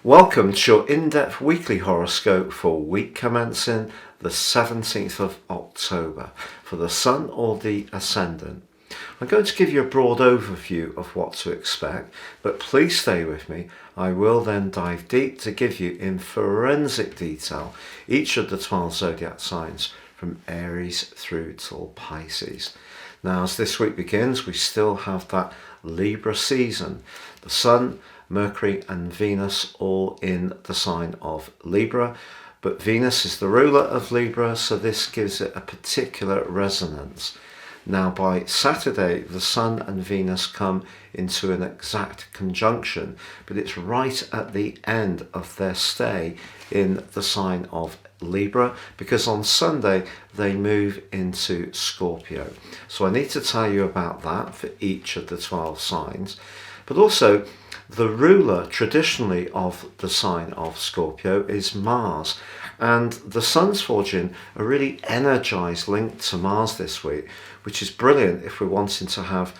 Welcome to your in-depth weekly horoscope for week commencing the 17th of October for the Sun or the Ascendant. I'm going to give you a broad overview of what to expect, but please stay with me. I will then dive deep to give you in forensic detail each of the 12 zodiac signs from Aries through till Pisces. Now, as this week begins, we still have that Libra season. The Sun, Mercury and Venus all in the sign of Libra, but Venus is the ruler of Libra, so this gives it a particular resonance. Now by Saturday, the Sun and Venus come into an exact conjunction, but it's right at the end of their stay in the sign of Libra, because on Sunday they move into Scorpio. So I need to tell you about that for each of the 12 signs, but also the ruler traditionally of the sign of Scorpio is Mars, and the Sun's forging a really energized link to Mars this week, which is brilliant if we're wanting to have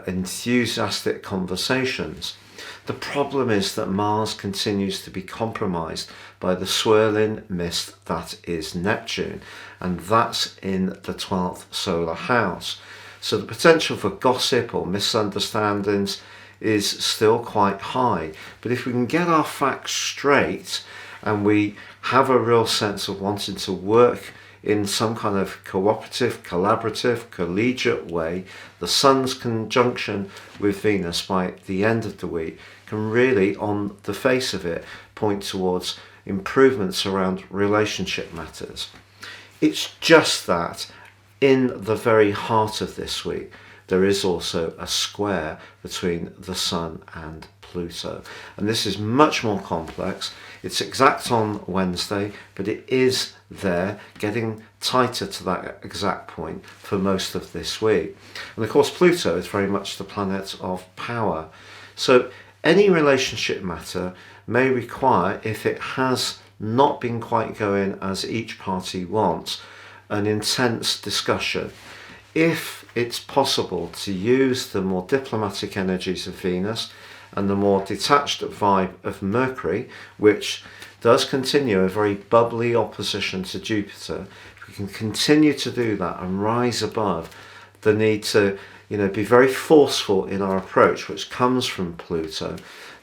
enthusiastic conversations. The problem is that Mars continues to be compromised by the swirling mist that is Neptune, and that's in the 12th solar house. So the potential for gossip or misunderstandings is still quite high. But if we can get our facts straight and we have a real sense of wanting to work in some kind of cooperative, collaborative, collegiate way, the Sun's conjunction with Venus by the end of the week can really, on the face of it, point towards improvements around relationship matters. It's just that in the very heart of this week, there is also a square between the Sun and Pluto. And this is much more complex. It's exact on Wednesday, but it is there, getting tighter to that exact point for most of this week. And of course, Pluto is very much the planet of power. So any relationship matter may require, if it has not been quite going as each party wants, an intense discussion. If it's possible to use the more diplomatic energies of Venus and the more detached vibe of Mercury, which does continue a very bubbly opposition to Jupiter, if we can continue to do that and rise above the need to be very forceful in our approach, which comes from Pluto,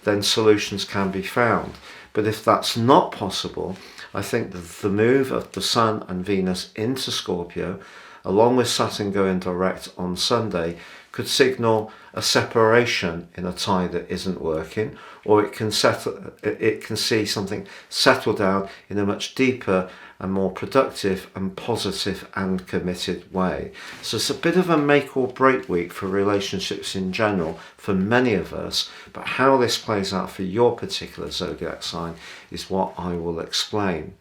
then solutions can be found. But if that's not possible, I think that the move of the Sun and Venus into Scorpio, along with Saturn going direct on Sunday, could signal a separation in a tie that isn't working, or it can see something settle down in a much deeper and more productive and positive and committed way. So it's a bit of a make or break week for relationships in general for many of us, but how this plays out for your particular zodiac sign is what I will explain.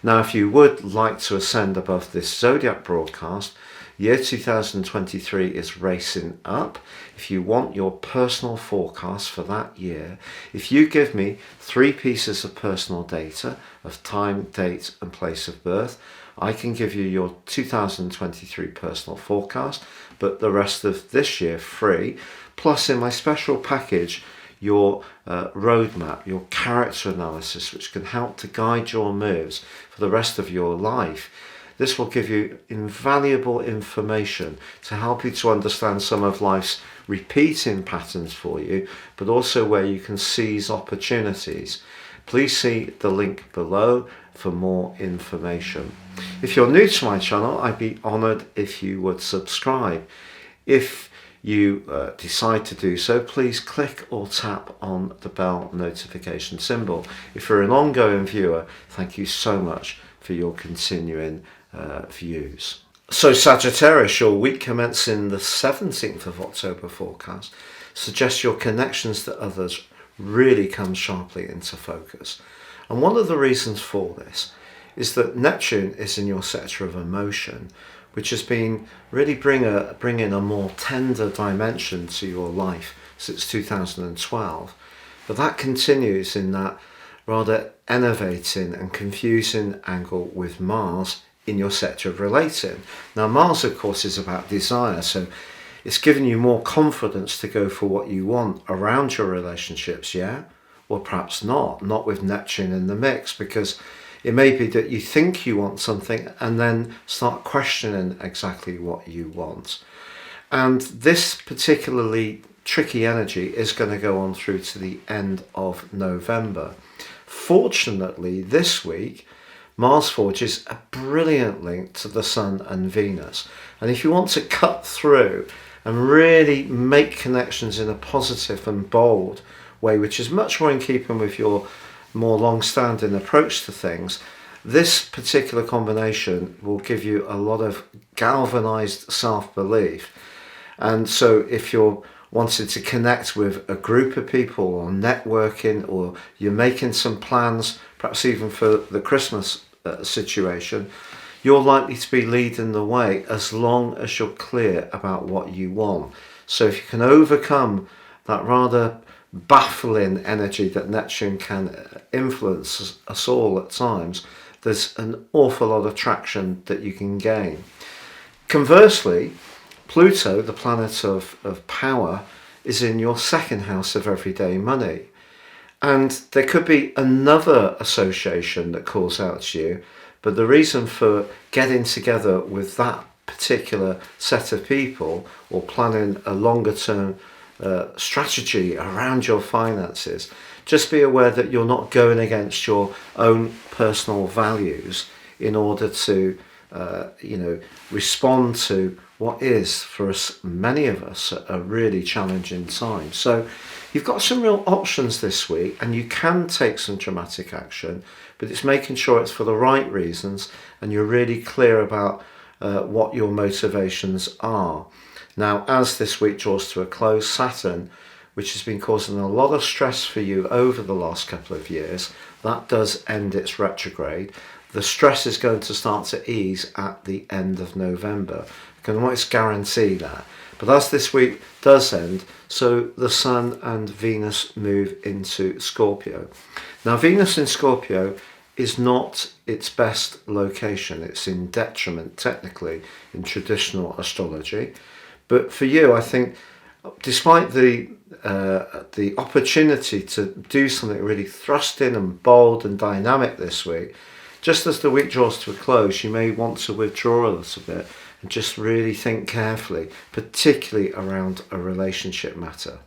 Now, if you would like to ascend above this zodiac broadcast, year 2023 is racing up. If you want your personal forecast for that year, if you give me 3 pieces of personal data of time, date and place of birth, I can give you your 2023 personal forecast, but the rest of this year free. Plus in my special package, your roadmap, your character analysis, which can help to guide your moves for the rest of your life. This will give you invaluable information to help you to understand some of life's repeating patterns for you, but also where you can seize opportunities. Please see the link below for more information. If you're new to my channel, I'd be honoured if you would subscribe. If you decide to do so, please click or tap on the bell notification symbol. If you're an ongoing viewer, thank you so much for your continuing views. So Sagittarius, your week commencing the 17th of October forecast suggests your connections to others really come sharply into focus. And one of the reasons for this is that Neptune is in your sector of emotion, which has been really bringing a more tender dimension to your life since 2012. But that continues in that rather enervating and confusing angle with Mars in your sector of relating. Now Mars, of course, is about desire, so it's giving you more confidence to go for what you want around your relationships, yeah? or perhaps not with Neptune in the mix, because it may be that you think you want something and then start questioning exactly what you want. And this particularly tricky energy is going to go on through to the end of November. Fortunately, this week, Mars forges a brilliant link to the Sun and Venus. And if you want to cut through and really make connections in a positive and bold way, which is much more in keeping with your more long-standing approach to things, this particular combination will give you a lot of galvanized self-belief. And so if you're wanting to connect with a group of people or networking, or you're making some plans, perhaps even for the Christmas situation, you're likely to be leading the way as long as you're clear about what you want. So if you can overcome that rather baffling energy that Neptune can influence us all at times, there's an awful lot of traction that you can gain. Conversely, Pluto, the planet of power, is in your second house of everyday money. And there could be another association that calls out to you, but the reason for getting together with that particular set of people or planning a longer term strategy around your finances, just be aware that you're not going against your own personal values in order to respond to what is, for us, many of us, a really challenging time. So you've got some real options this week, and you can take some dramatic action, but it's making sure it's for the right reasons and you're really clear about what your motivations are. Now, as this week draws to a close, Saturn, which has been causing a lot of stress for you over the last couple of years, that does end its retrograde. The stress is going to start to ease at the end of November. I can almost guarantee that. But as this week does end, so the Sun and Venus move into Scorpio. Now, Venus in Scorpio is not its best location. It's in detriment, technically, in traditional astrology. But for you, I think, despite the opportunity to do something really thrusting and bold and dynamic this week, just as the week draws to a close, you may want to withdraw a little bit and just really think carefully, particularly around a relationship matter.